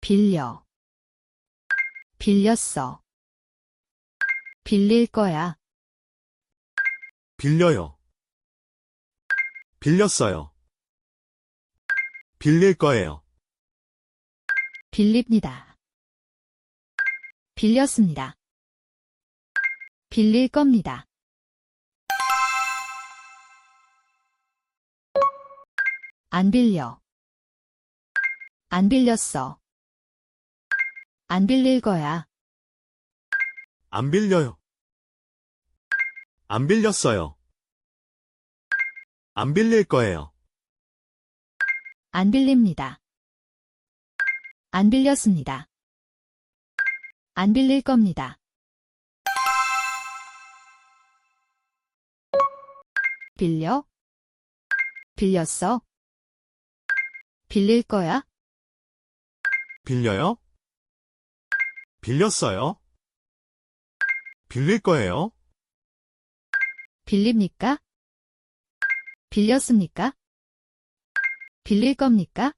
빌려, 빌렸어. 빌릴 거야. 빌려요. 빌렸어요. 빌릴 거예요. 빌립니다. 빌렸습니다. 빌릴 겁니다. 안 빌려. 안 빌렸어. 안 빌릴 거야. 안 빌려요. 안 빌렸어요. 안 빌릴 거예요. 안 빌립니다. 안 빌렸습니다. 안 빌릴 겁니다. 빌려? 빌렸어? 빌릴 거야? 빌려요? 빌렸어요? 빌릴 거예요? 빌립니까? 빌렸습니까? 빌릴 겁니까?